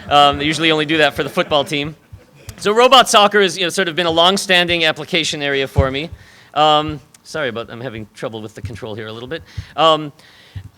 They usually only do that for the football team. So robot soccer has sort of been a long-standing application area for me. Sorry about, I'm having trouble with the control here a little bit.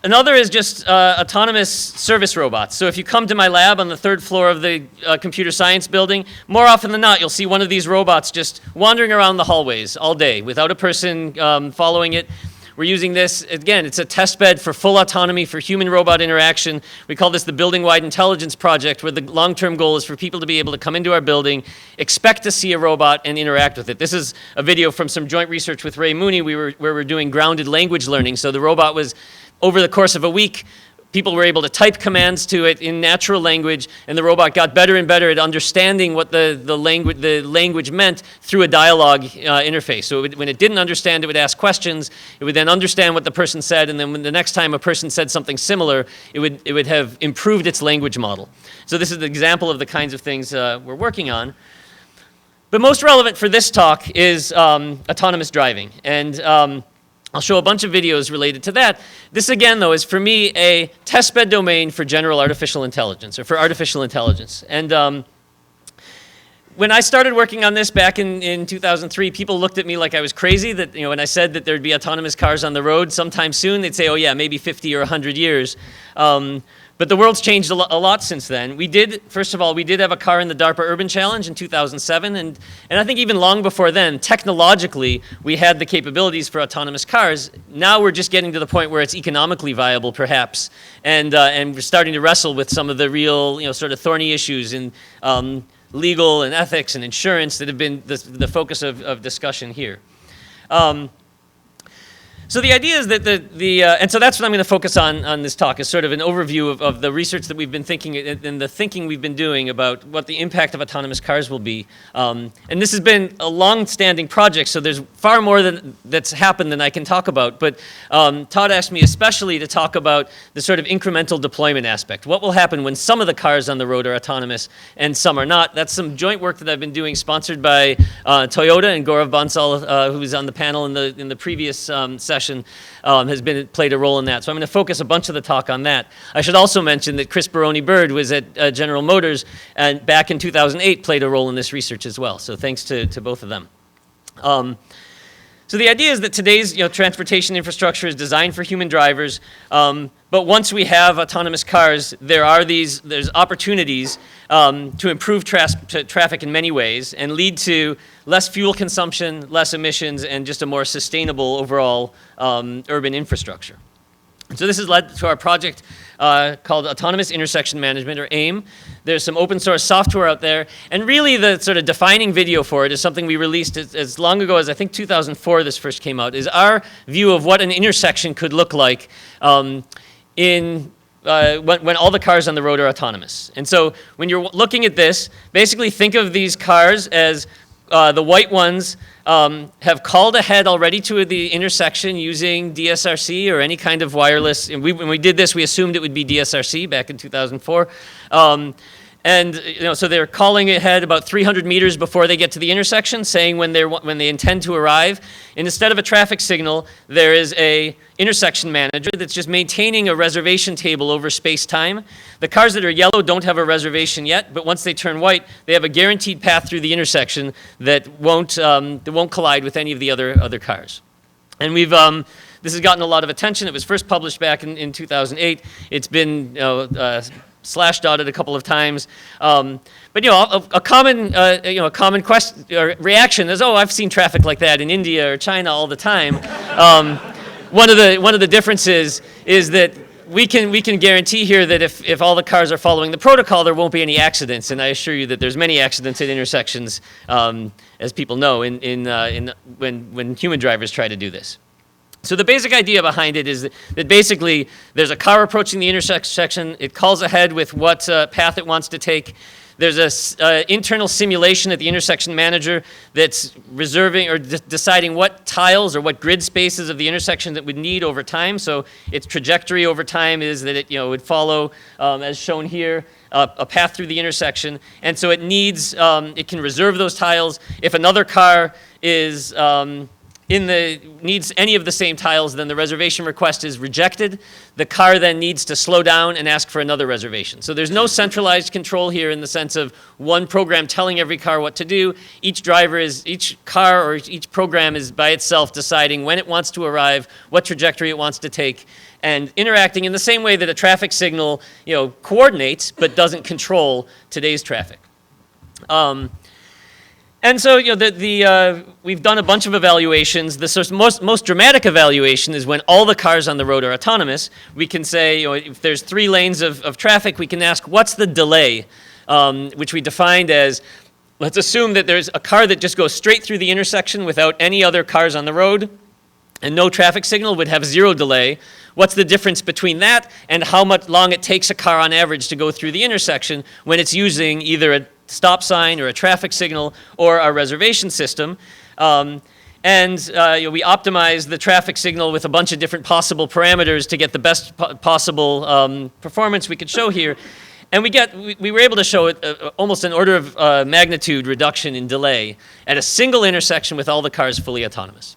Another is just autonomous service robots. So if you come to my lab on the 3rd floor of the computer science building, more often than not, you'll see one of these robots just wandering around the hallways all day without a person following it. We're using this, again, it's a test bed for full autonomy for human-robot interaction. We call this the Building-Wide Intelligence Project, where the long-term goal is for people to be able to come into our building, expect to see a robot, and interact with it. This is a video from some joint research with Ray Mooney where we're doing grounded language learning. So the robot was, over the course of a week, people were able to type commands to it in natural language, and the robot got better and better at understanding what the language meant through a dialogue interface. So when it didn't understand, it would ask questions. It would then understand what the person said, and then when the next time a person said something similar, it would have improved its language model. So this is an example of the kinds of things we're working on. But most relevant for this talk is autonomous driving. And I'll show a bunch of videos related to that. This, again, though, is for me a testbed domain for general artificial intelligence, or for artificial intelligence. And when I started working on this back in 2003, people looked at me like I was crazy, that when I said that there'd be autonomous cars on the road sometime soon, they'd say, oh yeah, maybe 50 or 100 years. But the world's changed a lot since then. First of all, we did have a car in the DARPA Urban Challenge in 2007, and I think even long before then, technologically, we had the capabilities for autonomous cars. Now we're just getting to the point where it's economically viable, perhaps, and we're starting to wrestle with some of the real, sort of thorny issues in legal and ethics and insurance that have been the focus of discussion here. So the idea is that and so that's what I'm going to focus on this talk, is sort of an overview of the research that we've been thinking and the thinking we've been doing about what the impact of autonomous cars will be. And this has been a long-standing project, so there's far more that's happened than I can talk about. But Todd asked me especially to talk about the sort of incremental deployment aspect. What will happen when some of the cars on the road are autonomous and some are not? That's some joint work that I've been doing, sponsored by Toyota, and Gaurav Bansal, who was on the panel in the previous session. Played a role in that. So I'm going to focus a bunch of the talk on that. I should also mention that Chris Baroni-Bird was at General Motors, and back in 2008 played a role in this research as well. So thanks to both of them. So the idea is that today's transportation infrastructure is designed for human drivers, but once we have autonomous cars, there's opportunities to improve traffic in many ways and lead to less fuel consumption, less emissions, and just a more sustainable overall urban infrastructure. So this has led to our project called Autonomous Intersection Management, or AIM. There's some open source software out there, and really the sort of defining video for it is something we released as long ago as, I think, 2004 this first came out, is our view of what an intersection could look like when all the cars on the road are autonomous. And so when you're looking at this, basically think of these cars as the white ones have called ahead already to the intersection using DSRC or any kind of wireless. And when we did this, we assumed it would be DSRC back in 2004. So they're calling ahead about 300 meters before they get to the intersection, saying when they intend to arrive. And instead of a traffic signal, there is a intersection manager that's just maintaining a reservation table over space-time. The cars that are yellow don't have a reservation yet, but once they turn white, they have a guaranteed path through the intersection that won't collide with any of the other cars. And this has gotten a lot of attention. It was first published back in 2008. It's been slash-dotted a couple of times, but a common question or reaction is, oh, I've seen traffic like that in India or China all the time. One of the differences is that we can guarantee here that if all the cars are following the protocol, there won't be any accidents, and I assure you that there's many accidents at intersections, as people know, when human drivers try to do this. So the basic idea behind it is that basically there's a car approaching the intersection. It calls ahead with what path it wants to take. There's an internal simulation at the intersection manager that's reserving or deciding what tiles or what grid spaces of the intersection that would need over time. So its trajectory over time is that it would follow, as shown here, a path through the intersection. And so it can reserve those tiles. If another car is needs any of the same tiles, then the reservation request is rejected. The car then needs to slow down and ask for another reservation. So there's no centralized control here in the sense of one program telling every car what to do. Each car or each program is by itself deciding when it wants to arrive, what trajectory it wants to take, and interacting in the same way that a traffic signal, coordinates but doesn't control today's traffic. And so, we've done a bunch of evaluations. The most dramatic evaluation is when all the cars on the road are autonomous. We can say, if there's 3 lanes of traffic, we can ask, what's the delay, which we defined as, let's assume that there's a car that just goes straight through the intersection without any other cars on the road, and no traffic signal would have 0 delay. What's the difference between that and how much long it takes a car on average to go through the intersection when it's using either a stop sign or a traffic signal or our reservation system? We optimize the traffic signal with a bunch of different possible parameters to get the best possible performance we could show here. And we were able to show almost an order of magnitude reduction in delay at a single intersection with all the cars fully autonomous.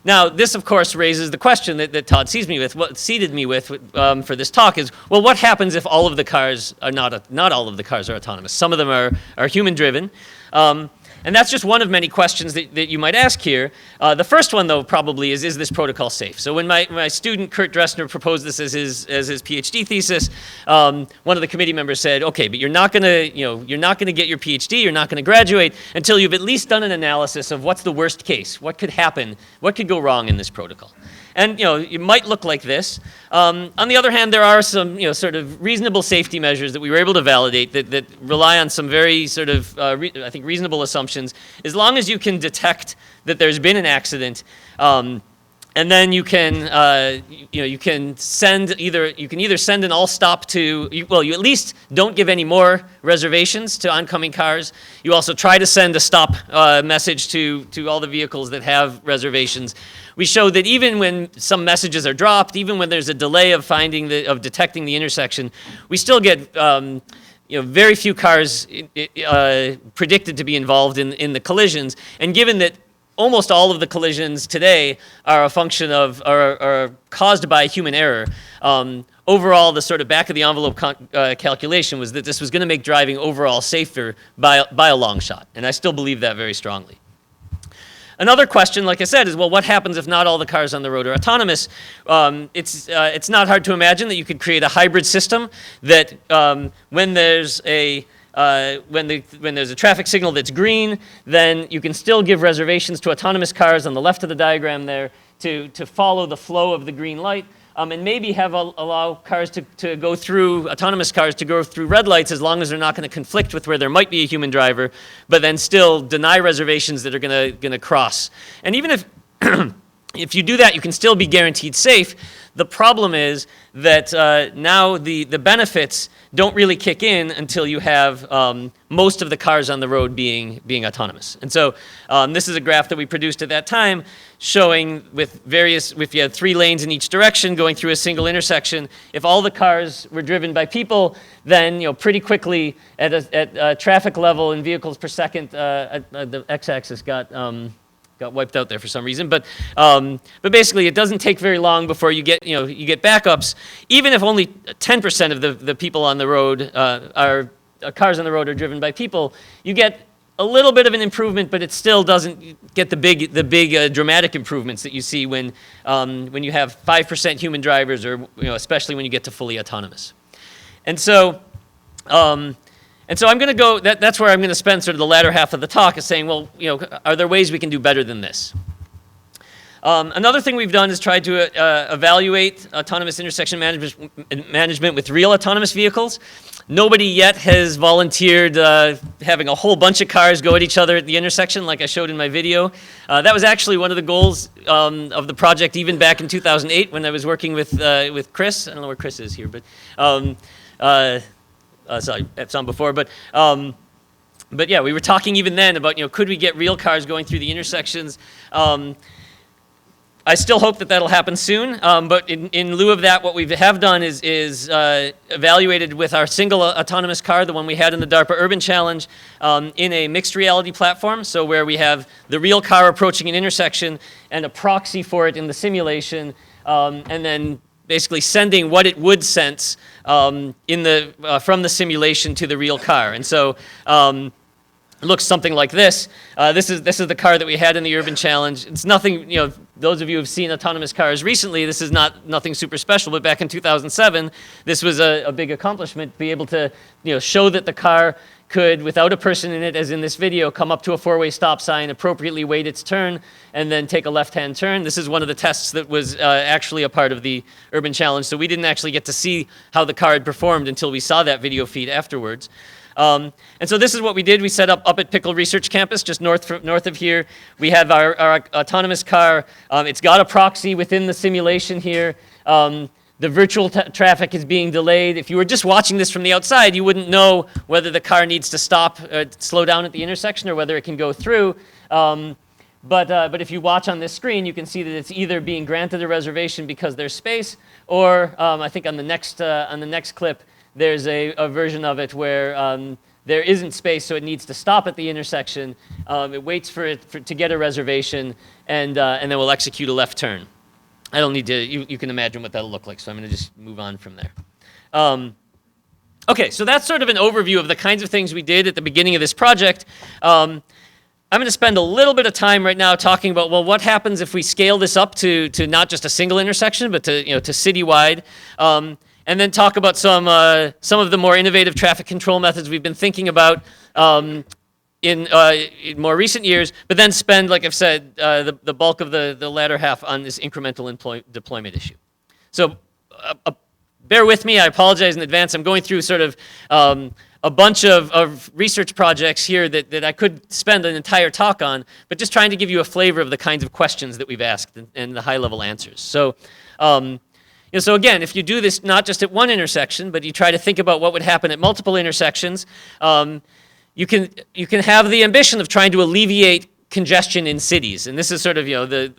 Now, this, of course, raises the question that Todd seeded me with for this talk is, well, what happens if all of the cars are not all of the cars are autonomous? Some of them are human-driven. And that's just one of many questions that you might ask here. The first one, though, probably is this protocol safe? So when my student, Kurt Dressner, proposed this as his PhD thesis, one of the committee members said, okay, but you're not going to get your PhD, you're not going to graduate until you've at least done an analysis of what's the worst case, what could happen, what could go wrong in this protocol. And it might look like this. On the other hand, there are some sort of reasonable safety measures that we were able to validate that rely on some very sort of I think reasonable assumptions. As long as you can detect that there's been an accident, and then you can you can either send an all stop to you at least don't give any more reservations to oncoming cars. You also try to send a stop message to all the vehicles that have reservations. We showed that even when some messages are dropped, even when there's a delay of detecting the intersection, we still get very few cars predicted to be involved in the collisions. And given that almost all of the collisions today are a function of are caused by human error, overall the sort of back of the envelope calculation was that this was going to make driving overall safer by a long shot. And I still believe that very strongly. Another question, like I said, is, well, what happens if not all the cars on the road are autonomous? It's not hard to imagine that you could create a hybrid system that when there's a traffic signal that's green, then you can still give reservations to autonomous cars on the left of the diagram there to follow the flow of the green light. And maybe allow cars to go through, autonomous cars to go through red lights as long as they're not going to conflict with where there might be a human driver, but then still deny reservations that are going to cross. And even if if you do that, you can still be guaranteed safe. The problem is that now the benefits don't really kick in until you have most of the cars on the road being autonomous. And so this is a graph that we produced at that time showing if you had 3 lanes in each direction going through a single intersection, if all the cars were driven by people, then pretty quickly at a traffic level in vehicles per second, the x-axis got wiped out there for some reason, but basically it doesn't take very long before you get backups. Even if only 10% of the people on the road cars on the road are driven by people, you get a little bit of an improvement, but it still doesn't get the big dramatic improvements that you see when you have 5% human drivers, or especially when you get to fully autonomous. And so I'm going to go, that's where I'm going to spend sort of the latter half of the talk, is saying, well, are there ways we can do better than this? Another thing we've done is tried to evaluate autonomous intersection management with real autonomous vehicles. Nobody yet has volunteered having a whole bunch of cars go at each other at the intersection like I showed in my video. That was actually one of the goals of the project even back in 2008 when I was working with Chris. I don't know where Chris is here, but sorry, that's on before, but yeah, we were talking even then about, could we get real cars going through the intersections? I still hope that that'll happen soon, but in lieu of that, what we have done is evaluated with our single autonomous car, the one we had in the DARPA Urban Challenge, in a mixed reality platform, so where we have the real car approaching an intersection and a proxy for it in the simulation, and then basically sending what it would sense from the simulation to the real car. And so it looks something like this. This is the car that we had in the Urban Challenge. It's nothing, those of you who've seen autonomous cars recently, this is nothing super special, but back in 2007, this was a big accomplishment, to be able to show that the car could, without a person in it, as in this video, come up to a four-way stop sign, appropriately wait its turn, and then take a left-hand turn. This is one of the tests that was actually a part of the Urban Challenge, so we didn't actually get to see how the car had performed until we saw that video feed afterwards. And so this is what we did. We set up at Pickle Research Campus, just north of here. We have our autonomous car. It's got a proxy within the simulation here. The virtual traffic is being delayed. If you were just watching this from the outside, you wouldn't know whether the car needs to stop, slow down at the intersection, or whether it can go through. But if you watch on this screen, you can see that it's either being granted a reservation because there's space, or I think on the next clip, there's a version of it where there isn't space, so it needs to stop at the intersection. It waits for it to get a reservation, and then we'll execute a left turn. I don't need to, you can imagine what that'll look like, so I'm going to just move on from there. Okay, so that's sort of an overview of the kinds of things we did at the beginning of this project. I'm going to spend a little bit of time right now talking about, well, what happens if we scale this up to not just a single intersection, but to citywide. And then talk about some of the more innovative traffic control methods we've been thinking about in more recent years, but then spend, like I've said, the bulk of the latter half on this incremental deployment issue. So bear with me, I apologize in advance. I'm going through sort of a bunch of research projects here that I could spend an entire talk on, but just trying to give you a flavor of the kinds of questions that we've asked and the high-level answers. So. So again, if you do this not just at one intersection, but you try to think about what would happen at multiple intersections, you can have the ambition of trying to alleviate congestion in cities. And this is sort of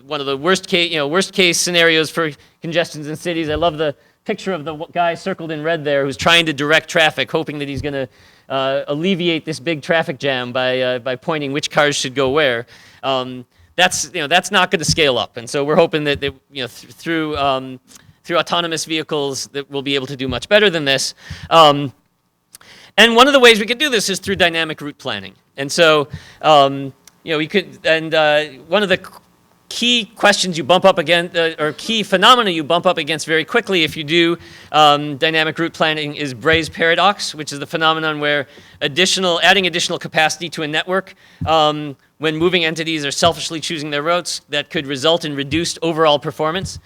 one of the worst case scenarios for congestions in cities. I love the picture of the guy circled in red there who's trying to direct traffic, hoping that he's going to alleviate this big traffic jam by pointing which cars should go where. That's not going to scale up, and so we're hoping that through autonomous vehicles that we'll be able to do much better than this. And one of the ways we could do this is through dynamic route planning. And so, we could, and one of the key questions you bump up against, or key phenomena you bump up against very quickly if you do dynamic route planning is Braess Paradox, which is the phenomenon where adding additional capacity to a network when moving entities are selfishly choosing their routes, that could result in reduced overall performance.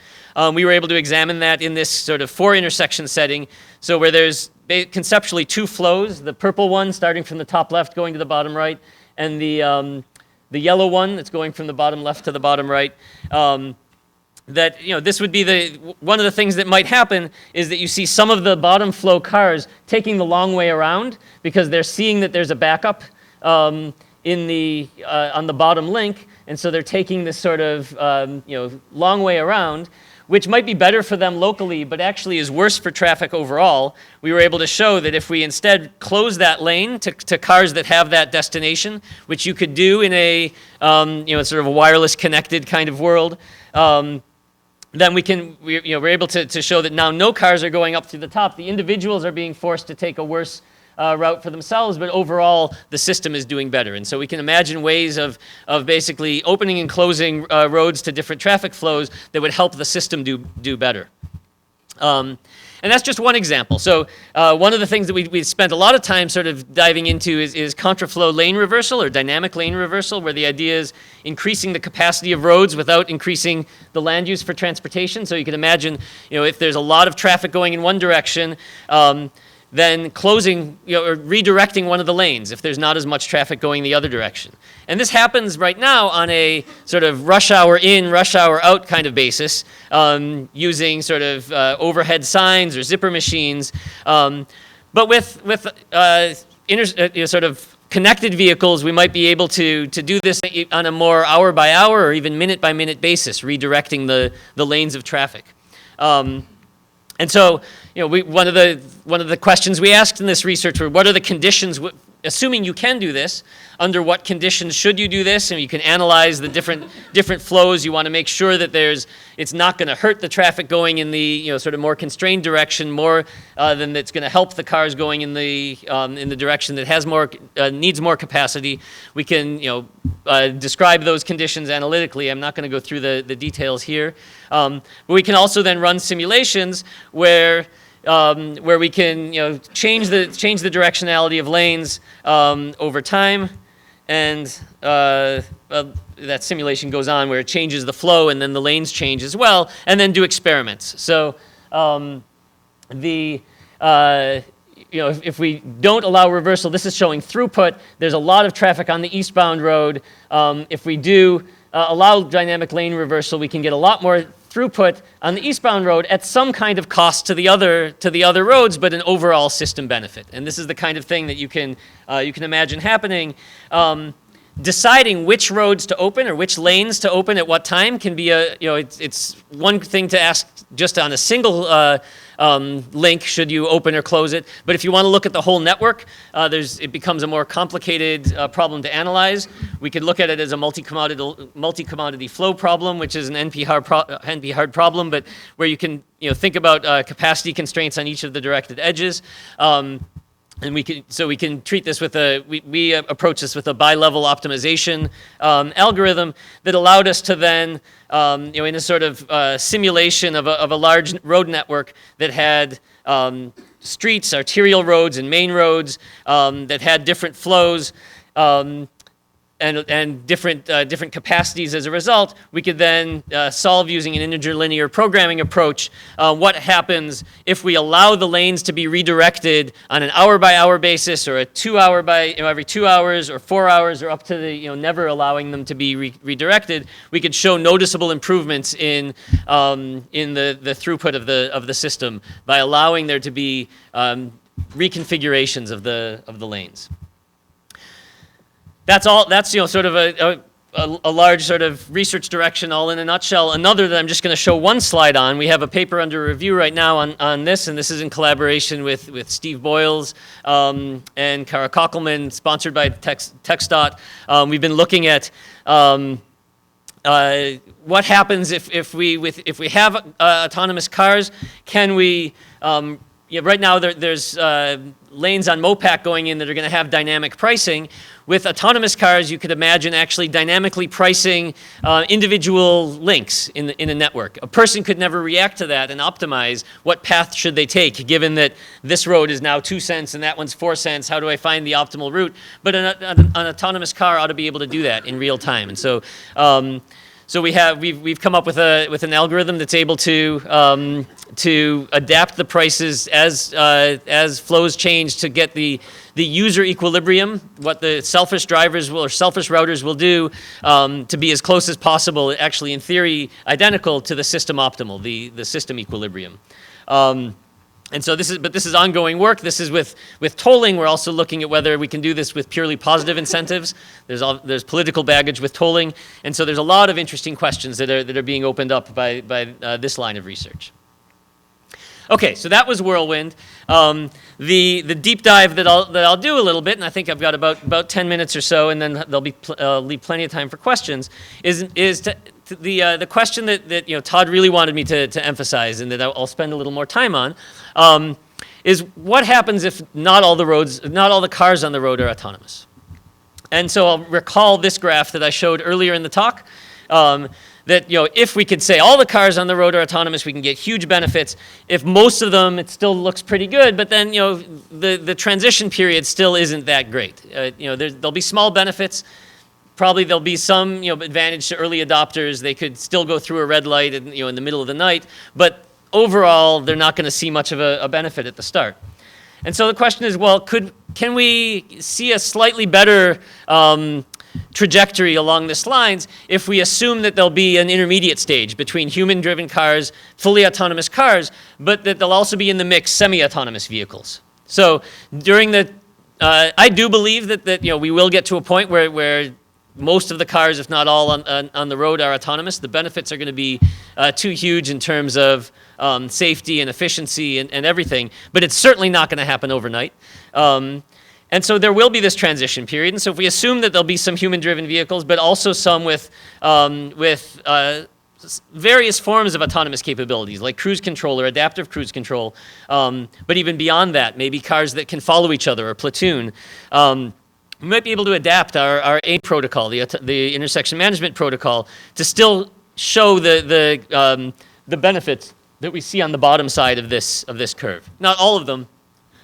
We were able to examine that in this sort of 4 intersection setting, so where there's conceptually 2 flows, the purple one starting from the top left going to the bottom right, and the yellow one that's going from the bottom left to the bottom right. This would be one of the things that might happen is that you see some of the bottom flow cars taking the long way around because they're seeing that there's a backup on the bottom link, and so they're taking this sort of long way around, which might be better for them locally, but actually is worse for traffic overall. We were able to show that if we instead close that lane to cars that have that destination, which you could do in a sort of a wireless connected kind of world, then we're able to show that now no cars are going up to the top. The individuals are being forced to take a worse route for themselves, but overall the system is doing better. And so we can imagine ways of basically opening and closing roads to different traffic flows that would help the system do better. And that's just one example. So one of the things that we spent a lot of time sort of diving into is contraflow lane reversal or dynamic lane reversal, where the idea is increasing the capacity of roads without increasing the land use for transportation. So you can imagine, if there's a lot of traffic going in one direction, then closing or redirecting one of the lanes if there's not as much traffic going the other direction. And this happens right now on a sort of rush hour in, rush hour out kind of basis, using sort of overhead signs or zipper machines. But with sort of connected vehicles, we might be able to do this on a more hour-by-hour or even minute-by-minute basis, redirecting the lanes of traffic. And so, one of the questions we asked in this research were, what are the conditions, assuming you can do this, under what conditions should you do this? And you can analyze the different flows. You want to make sure that it's not going to hurt the traffic going in the sort of more constrained direction more than it's going to help the cars going in the direction that has needs more capacity. We can describe those conditions analytically. I'm not going to go through the details here, but we can also then run simulations where we can change the directionality of lanes over time, and that simulation goes on where it changes the flow and then the lanes change as well, and then do experiments. So if we don't allow reversal, this is showing throughput. There's a lot of traffic on the eastbound road. If we do allow dynamic lane reversal, we can get a lot more throughput on the eastbound road at some kind of cost to the other roads, but an overall system benefit. And this is the kind of thing that you can imagine happening. Deciding which roads to open or which lanes to open at what time can be it's one thing to ask just on a single link, should you open or close it? But if you want to look at the whole network, it becomes a more complicated problem to analyze. We could look at it as a multi-commodity flow problem, which is an NP-hard problem, but where you can think about capacity constraints on each of the directed edges. And we can treat this with we approach this with a bi-level optimization algorithm that allowed us to then, in a sort of simulation of a large road network that had streets, arterial roads, and main roads that had different flows and different capacities as a result, we could then solve using an integer linear programming approach what happens if we allow the lanes to be redirected on an hour-by-hour basis, or a 2 hour by every 2 hours, or 4 hours, or up to the never allowing them to be redirected. We could show noticeable improvements in the throughput of the system by allowing there to be reconfigurations of the lanes. That's all. That's sort of a large sort of research direction, all in a nutshell. Another that I'm just going to show one slide on. We have a paper under review right now on this, and this is in collaboration with Steve Boyles and Kara Kockelman, sponsored by TxDOT. We've been looking at what happens if we have autonomous cars. Can we right now there's lanes on MOPAC going in that are going to have dynamic pricing. With autonomous cars, you could imagine actually dynamically pricing individual links in a network. A person could never react to that and optimize what path should they take, given that this road is now 2 cents and that one's 4 cents. How do I find the optimal route? But an autonomous car ought to be able to do that in real time. And so we've come up with an algorithm that's able to adapt the prices as flows change to get the user equilibrium, what the selfish drivers will or selfish routers will do to be as close as possible, actually in theory identical to the system optimal, the system equilibrium. And so this is ongoing work. This is with tolling. We're also looking at whether we can do this with purely positive incentives. There's political baggage with tolling, and so there's a lot of interesting questions that are being opened up by this line of research. Okay, so that was Whirlwind. The deep dive that I'll do a little bit, and I think I've got about 10 minutes or so, and then there'll be leave plenty of time for questions. Is the question that Todd really wanted me to emphasize, and that I'll spend a little more time on, is what happens if not all the cars on the road are autonomous? And so I'll recall this graph that I showed earlier in the talk. That if we could say all the cars on the road are autonomous, we can get huge benefits. If most of them, it still looks pretty good, but then the transition period still isn't that great. There'll be small benefits. Probably there'll be some advantage to early adopters. They could still go through a red light in the middle of the night, but overall they're not going to see much of a benefit at the start. And so the question is, well, can we see a slightly better trajectory along this lines if we assume that there'll be an intermediate stage between human-driven cars, fully autonomous cars, but that they'll also be in the mix semi-autonomous vehicles. So during the I do believe that we will get to a point where most of the cars, if not all on the road, are autonomous. The benefits are going to be too huge in terms of safety and efficiency and everything, but it's certainly not going to happen overnight. And so there will be this transition period. And so if we assume that there'll be some human-driven vehicles, but also some with various forms of autonomous capabilities, like cruise control or adaptive cruise control, but even beyond that, maybe cars that can follow each other or platoon. We might be able to adapt our AIM protocol, the intersection management protocol, to still show the benefits that we see on the bottom side of this curve. Not all of them,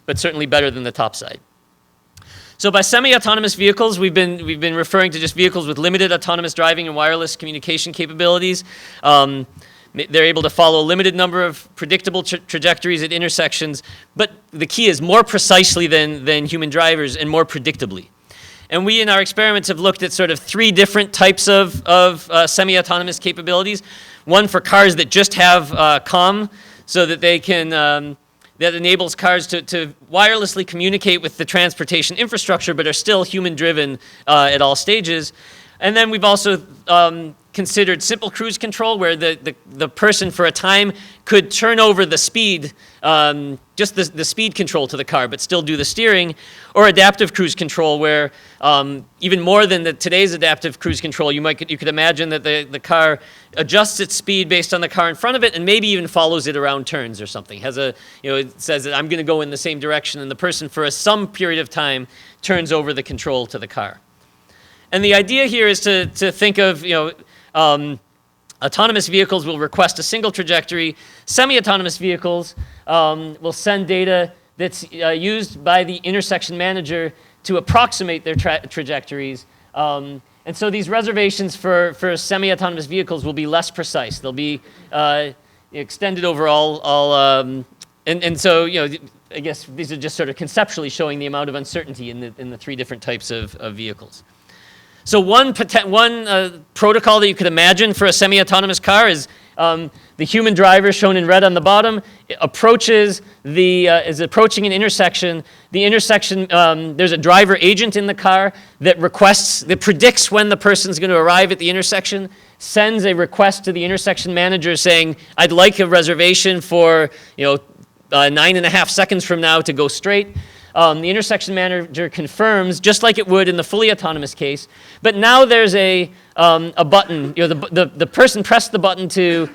but certainly better than the top side. So by semi-autonomous vehicles, we've been referring to just vehicles with limited autonomous driving and wireless communication capabilities. They're able to follow a limited number of predictable trajectories at intersections, but the key is more precisely than human drivers and more predictably. And we, in our experiments, have looked at sort of 3 different types of semi-autonomous capabilities. One for cars that just have comm, so that they can that enables cars to wirelessly communicate with the transportation infrastructure, but are still human-driven at all stages. And then we've also considered simple cruise control, where the person for a time could turn over the speed, just the speed control to the car, but still do the steering, or adaptive cruise control, where even more than today's adaptive cruise control, you could imagine that the car adjusts its speed based on the car in front of it, and maybe even follows it around turns or something. It says that I'm going to go in the same direction, and the person for some period of time turns over the control to the car. And the idea here is to think of, autonomous vehicles will request a single trajectory. Semi-autonomous vehicles will send data that's used by the intersection manager to approximate their trajectories. And so these reservations for semi-autonomous vehicles will be less precise. They'll be extended over all and so, I guess these are just sort of conceptually showing the amount of uncertainty in the 3 different types of vehicles. So one protocol that you could imagine for a semi-autonomous car is the human driver, shown in red on the bottom, is approaching an intersection. The intersection, there's a driver agent in the car that predicts when the person's going to arrive at the intersection, sends a request to the intersection manager saying, I'd like a reservation for 9.5 seconds from now to go straight. The intersection manager confirms, just like it would in the fully autonomous case, but now there's a button. The person pressed the button to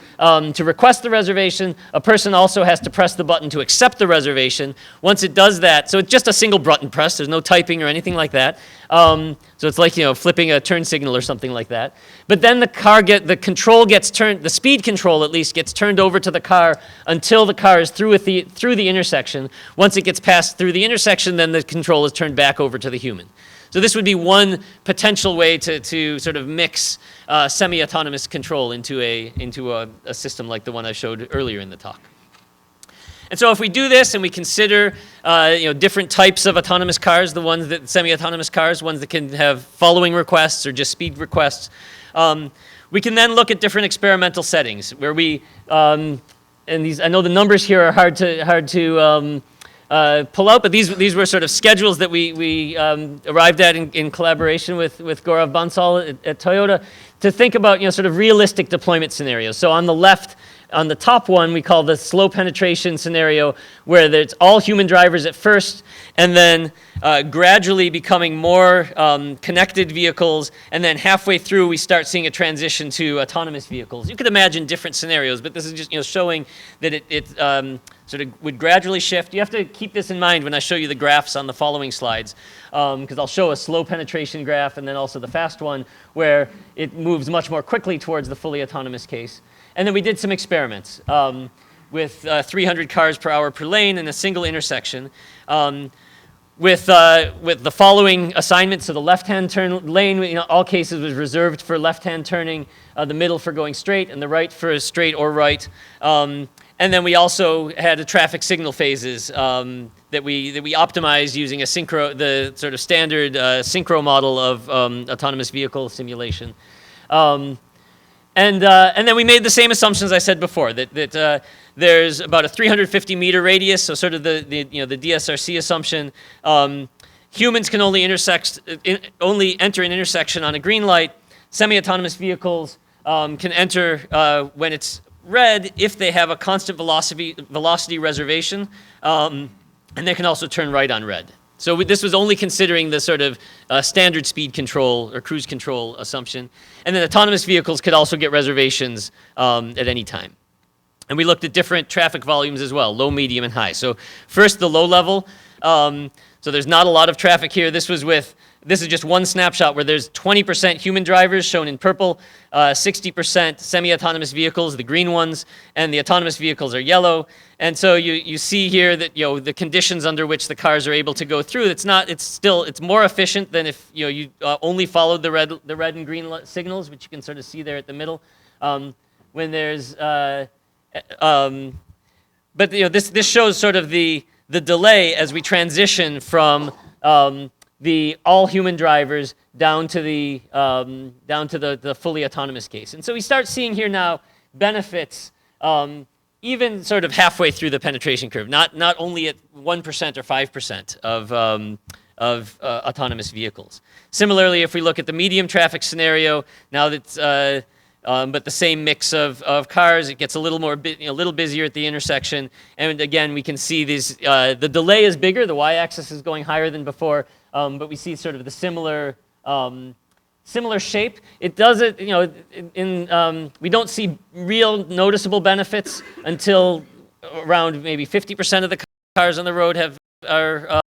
request the reservation. A person also has to press the button to accept the reservation. Once it does that, so it's just a single button press. There's no typing or anything like that. So it's like flipping a turn signal or something like that. But then the control gets turned. The speed control, at least, gets turned over to the car until the car is through the intersection. Once it gets passed through the intersection, then the control is turned back over to the human. So this would be one potential way to sort of mix semi-autonomous control into a system like the one I showed earlier in the talk. And so if we do this and we consider different types of autonomous cars, the ones that semi-autonomous cars, ones that can have following requests or just speed requests, we can then look at different experimental settings where we and these, I know the numbers here are hard to pull out, but these were sort of schedules that we arrived at in collaboration with Gaurav Bansal at Toyota to think about sort of realistic deployment scenarios. So on the left, on the top one, we call the slow penetration scenario, where it's all human drivers at first, and then gradually becoming more connected vehicles, and then halfway through we start seeing a transition to autonomous vehicles. You could imagine different scenarios, but this is just showing that it sort of would gradually shift. You have to keep this in mind when I show you the graphs on the following slides, because I'll show a slow penetration graph and then also the fast one, where it moves much more quickly towards the fully autonomous case. And then we did some experiments with 300 cars per hour per lane in a single intersection. With the following assignments, so the left-hand turn lane, in all cases, was reserved for left-hand turning, the middle for going straight, and the right for straight or right. And then we also had the traffic signal phases that we optimized using the sort of standard synchro model of autonomous vehicle simulation. And then we made the same assumptions I said before, that there's about a 350 meter radius, so sort of the DSRC assumption, Humans can only enter an intersection on a green light. Semi-autonomous vehicles can enter when it's red if they have a constant velocity reservation, and they can also turn right on red. So this was only considering the sort of standard speed control or cruise control assumption. And then autonomous vehicles could also get reservations at any time. And we looked at different traffic volumes as well, low, medium, and high. So first, the low level. So there's not a lot of traffic here. This is just one snapshot where there's 20% human drivers shown in purple, 60% semi-autonomous vehicles, the green ones, and the autonomous vehicles are yellow. And so you see here that the conditions under which the cars are able to go through. It's more efficient than if you only followed the red and green signals, which you can sort of see there at the middle. When there's but this shows sort of the delay as we transition from the all human drivers down to the fully autonomous case. And so we start seeing here now benefits even sort of halfway through the penetration curve, not only at 1% or 5% of autonomous vehicles. Similarly, if we look at the medium traffic scenario, now that but the same mix of cars, it gets a little more little busier at the intersection. And again, we can see these the delay is bigger, the y-axis is going higher than before, but we see sort of the similar shape. It doesn't, we don't see real noticeable benefits until around maybe 50% of the cars on the road are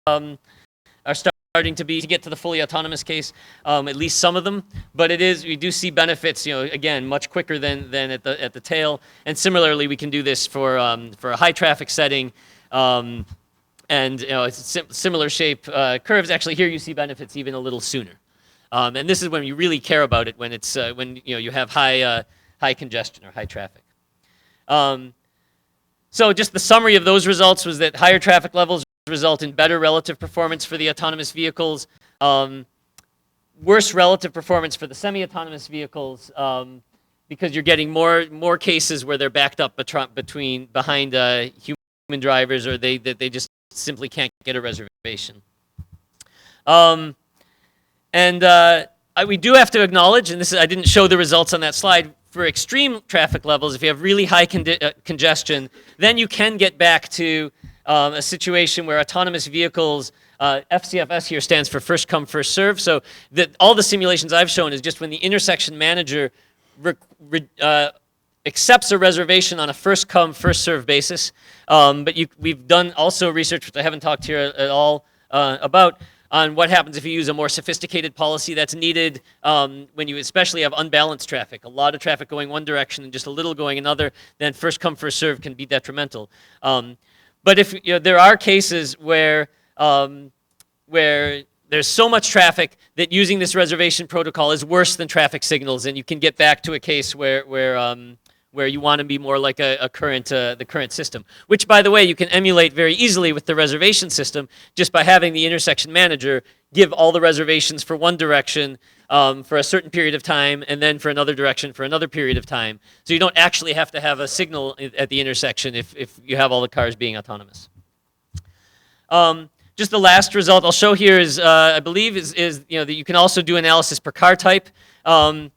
starting to get to the fully autonomous case, at least some of them. But we do see benefits, again, much quicker than at the tail. And similarly, we can do this for a high traffic setting. And it's similar shape curves. Actually, here you see benefits even a little sooner. And this is when you really care about it, when it's when you have high congestion or high traffic. So just the summary of those results was that higher traffic levels result in better relative performance for the autonomous vehicles, worse relative performance for the semi-autonomous vehicles, because you're getting more cases where they're backed up behind human drivers, or they just simply can't get a reservation. We do have to acknowledge, and I didn't show the results on that slide, for extreme traffic levels, if you have really high congestion, then you can get back to a situation where autonomous vehicles, FCFS here stands for first come, first serve. So all the simulations I've shown is just when the intersection manager accepts a reservation on a first come, first serve basis. But we've done also research, which I haven't talked here at all about, on what happens if you use a more sophisticated policy that's needed when you especially have unbalanced traffic, a lot of traffic going one direction and just a little going another, then first come, first serve can be detrimental. But if there are cases where there's so much traffic that using this reservation protocol is worse than traffic signals, and you can get back to a case where you want to be more like the current system, which, by the way, you can emulate very easily with the reservation system just by having the intersection manager give all the reservations for one direction for a certain period of time, and then for another direction for another period of time. So you don't actually have to have a signal at the intersection if you have all the cars being autonomous. Just the last result I'll show here is, I believe, is that you can also do analysis per car type, and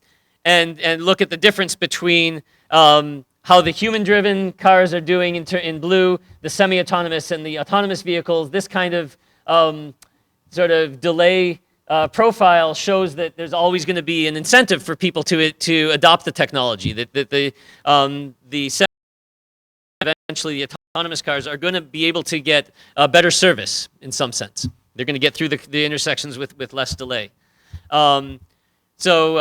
look at the difference between how the human-driven cars are doing in blue, the semi-autonomous and the autonomous vehicles. This kind of sort of delay profile shows that there's always going to be an incentive for people to adopt the technology. That eventually the autonomous cars are going to be able to get better service in some sense. They're going to get through the intersections with less delay. And so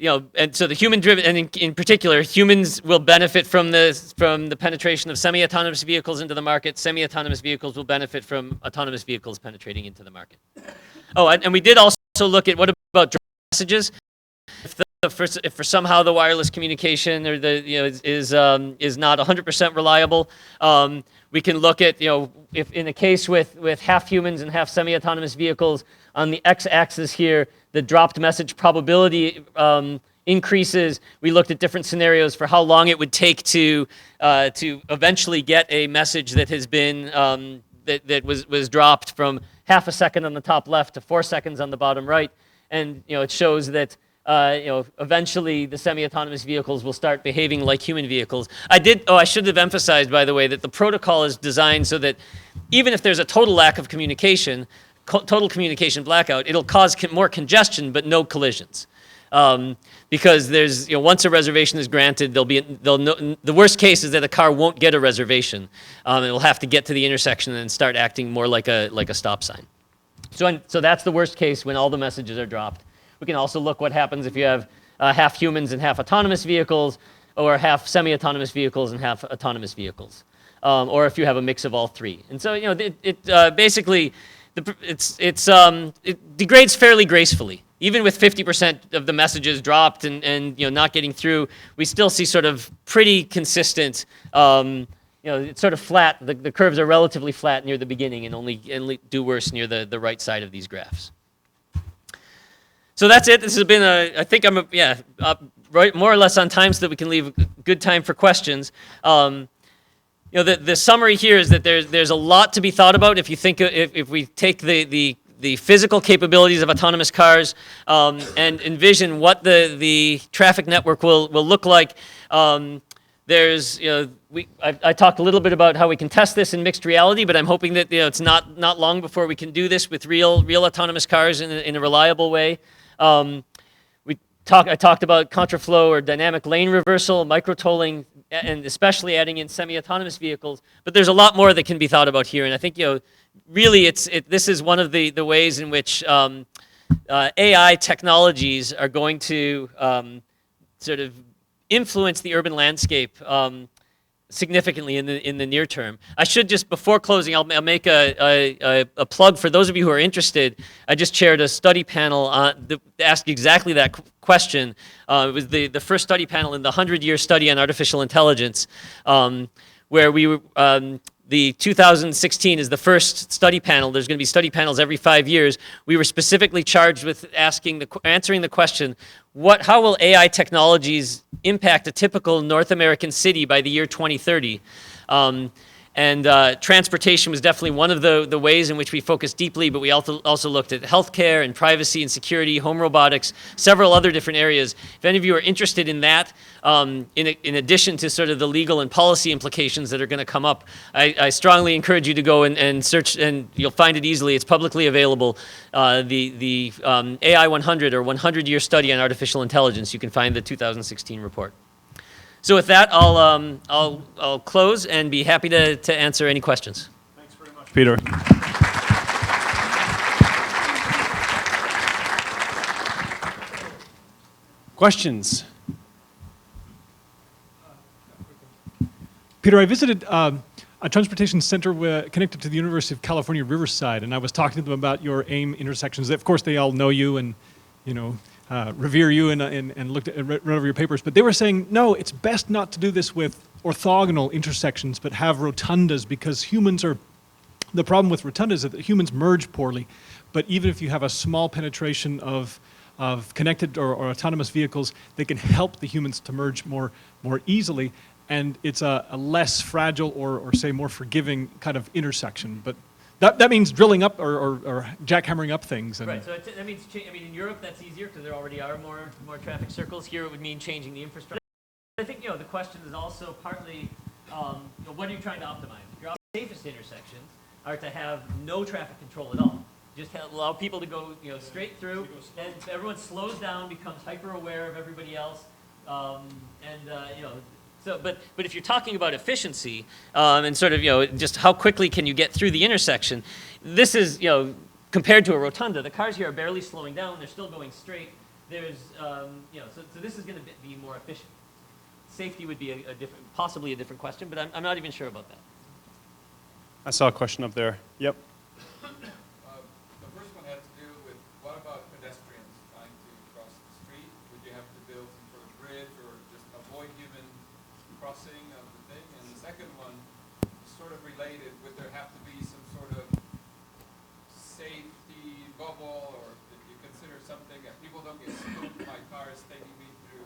the human-driven, and in particular, humans will benefit from the penetration of semi-autonomous vehicles into the market. Semi-autonomous vehicles will benefit from autonomous vehicles penetrating into the market. Oh, and we did also look at what about drop messages. If for somehow the wireless communication or is not 100% reliable, we can look at if in a case with half humans and half semi-autonomous vehicles, on the x-axis here, the dropped message probability increases. We looked at different scenarios for how long it would take to eventually get a message that has been that was dropped from half a second on the top left to 4 seconds on the bottom right. And it shows that eventually the semi-autonomous vehicles will start behaving like human vehicles. I should have emphasized, by the way, that the protocol is designed so that even if there's a total lack of communication, total communication blackout, it'll cause more congestion but no collisions. Because there's, once a reservation is granted, the worst case is that a car won't get a reservation. It will have to get to the intersection and start acting more like a stop sign. So that's the worst case when all the messages are dropped. We can also look what happens if you have half humans and half autonomous vehicles, or half semi-autonomous vehicles and half autonomous vehicles, or if you have a mix of all three. And so basically it degrades fairly gracefully. Even with 50% of the messages dropped and not getting through, we still see sort of pretty consistent. It's sort of flat. The curves are relatively flat near the beginning and only do worse near the right side of these graphs. So that's it. This has been I think I'm right more or less on time so that we can leave good time for questions. The summary here is that there's a lot to be thought about if you think if we take the physical capabilities of autonomous cars and envision what the traffic network will look like. I talked a little bit about how we can test this in mixed reality, but I'm hoping that it's not long before we can do this with real autonomous cars in a reliable way. I talked about contraflow or dynamic lane reversal, micro-tolling, and especially adding in semi-autonomous vehicles. But there's a lot more that can be thought about here, and I think really this is one of the ways in which AI technologies are going to sort of influence the urban landscape significantly in the near term. I should just, before closing, I'll make a plug for those of you who are interested. I just chaired a study panel that asked exactly that question. It was the first study panel in the 100-year study on artificial intelligence, where we were, the 2016 is the first study panel. There's going to be study panels every 5 years. We were specifically charged with answering the question, how will AI technologies impact a typical North American city by the year 2030? Transportation was definitely one of the ways in which we focused deeply, but we also looked at healthcare and privacy and security, home robotics, several other different areas. If any of you are interested in that, in addition to sort of the legal and policy implications that are going to come up, I strongly encourage you to go and search, and you'll find it easily. It's publicly available. The AI 100 or 100-year study on artificial intelligence. You can find the 2016 report. So with that, I'll close and be happy to answer any questions. Thanks very much, Peter. Questions? Peter, I visited a transportation center connected to the University of California, Riverside, and I was talking to them about your AIM intersections. Of course, they all know you and, revere you and read over your papers, but they were saying, no, it's best not to do this with orthogonal intersections, but have rotundas, because the problem with rotundas is that humans merge poorly. But even if you have a small penetration of connected or autonomous vehicles, they can help the humans to merge more easily, and it's a less fragile or say more forgiving kind of intersection. But that means drilling up or jackhammering up things. Right. So that means in Europe that's easier because there already are more traffic circles. Here it would mean changing the infrastructure. I think the question is also partly what are you trying to optimize? Your safest intersections are to have no traffic control at all. Just allow people to go straight through, and everyone slows down, becomes hyper aware of everybody else, So, but if you're talking about efficiency and sort of just how quickly can you get through the intersection, this is compared to a rotunda, the cars here are barely slowing down; they're still going straight. There's so this is going to be more efficient. Safety would be possibly a different question, but I'm not even sure about that. I saw a question up there. Yep. The first one had to do with what about pedestrians trying to cross the street? Would you have to build some sort of bridge or just avoid human crossing of the thing? And the second one is sort of related. Would there have to be some sort of safety bubble, or did you consider something that people don't get spooked by cars taking me through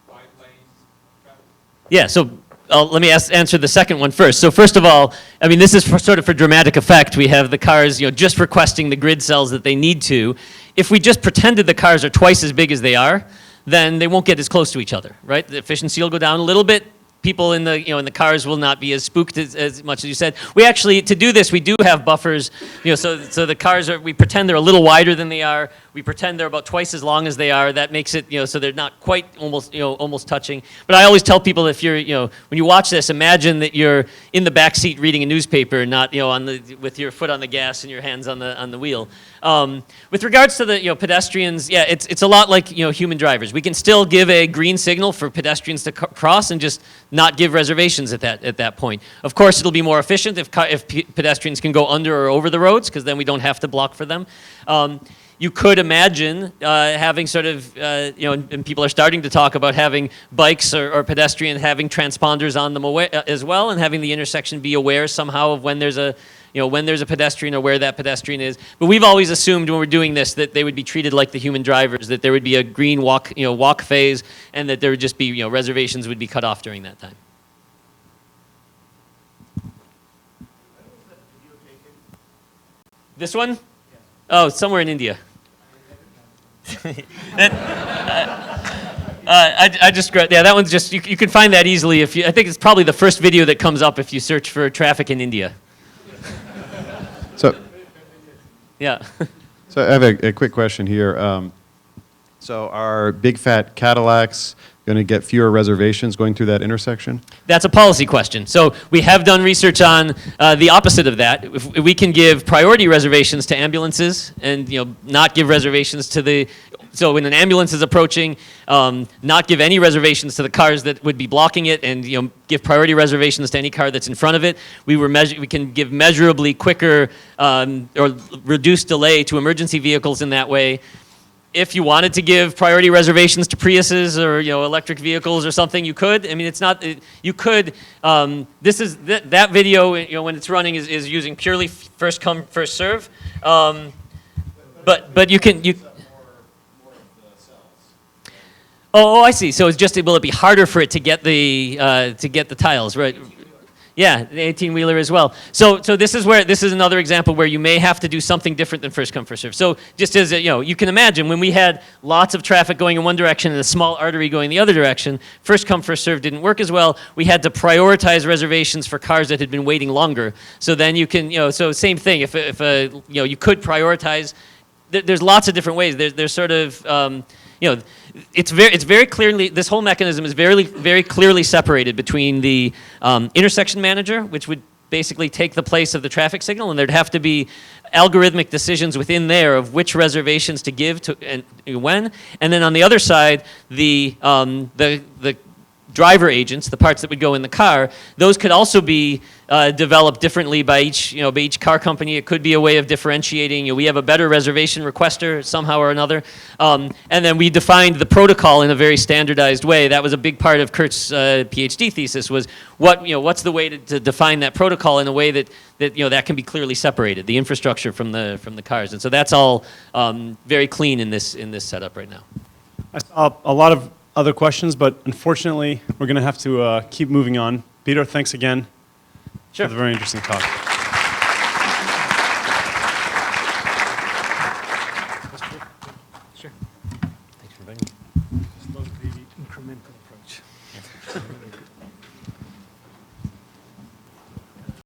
wide lanes of traffic? Yeah, so let me answer the second one first. So first of all, I mean, this is sort of for dramatic effect. We have the cars, just requesting the grid cells that they need to. If we just pretended the cars are twice as big as they are, then they won't get as close to each other, right? The efficiency will go down a little bit. People in the in the cars will not be as spooked as much as you said. We actually, to do this, we do have buffers. So the cars we pretend they're a little wider than they are. We pretend they're about twice as long as they are. That makes it so they're not quite almost touching. But I always tell people, if you're when you watch this, imagine that you're in the back seat reading a newspaper, not with your foot on the gas and your hands on the wheel. With regards to the pedestrians, yeah, it's a lot like human drivers. We can still give a green signal for pedestrians to cross and just not give reservations at that point. Of course, it'll be more efficient if pedestrians can go under or over the roads, because then we don't have to block for them. You could imagine having sort of, and people are starting to talk about having bikes or pedestrians having transponders on them as well, and having the intersection be aware somehow of when there's a pedestrian or where that pedestrian is. But we've always assumed when we're doing this that they would be treated like the human drivers, that there would be a green walk phase, and that there would just be, reservations would be cut off during that time. This one? Oh, somewhere in India. That one's just, you can find that easily I think it's probably the first video that comes up if you search for traffic in India. So, yeah. so I have a quick question here. So are big fat Cadillacs going to get fewer reservations going through that intersection? That's a policy question. So we have done research on the opposite of that. If we can give priority reservations to ambulances and not give reservations to so when an ambulance is approaching, not give any reservations to the cars that would be blocking it, and give priority reservations to any car that's in front of it. We can give measurably quicker or reduced delay to emergency vehicles in that way. If you wanted to give priority reservations to Priuses or electric vehicles or something, you could. I mean, it's not. You could. That video when it's running is using purely first come first serve. But you can. Oh, I see. So it's just, will it be harder for it to get the tiles, right? Yeah, the 18-wheeler as well. So this is another example where you may have to do something different than first come first serve. So just as you can imagine, when we had lots of traffic going in one direction and a small artery going the other direction, first come first serve didn't work as well. We had to prioritize reservations for cars that had been waiting longer. So then you can so same thing. If you could prioritize. There's lots of different ways. There's sort of it's very clearly, this whole mechanism is very clearly separated between the intersection manager, which would basically take the place of the traffic signal, and there'd have to be algorithmic decisions within there of which reservations to give to and when. And then on the other side, the driver agents, the parts that would go in the car, those could also be developed differently by each car company. It could be a way of differentiating. We have a better reservation requester somehow or another, and then we defined the protocol in a very standardized way. That was a big part of Kurt's PhD thesis. Was what's the way to define that protocol in a way that can be clearly separated, the infrastructure from the cars, and so that's all very clean in this setup right now. I saw a lot of other questions, but unfortunately, we're going to have to keep moving on. Peter, thanks again for the very interesting talk. Sure. Thanks for inviting me. Just love the incremental approach.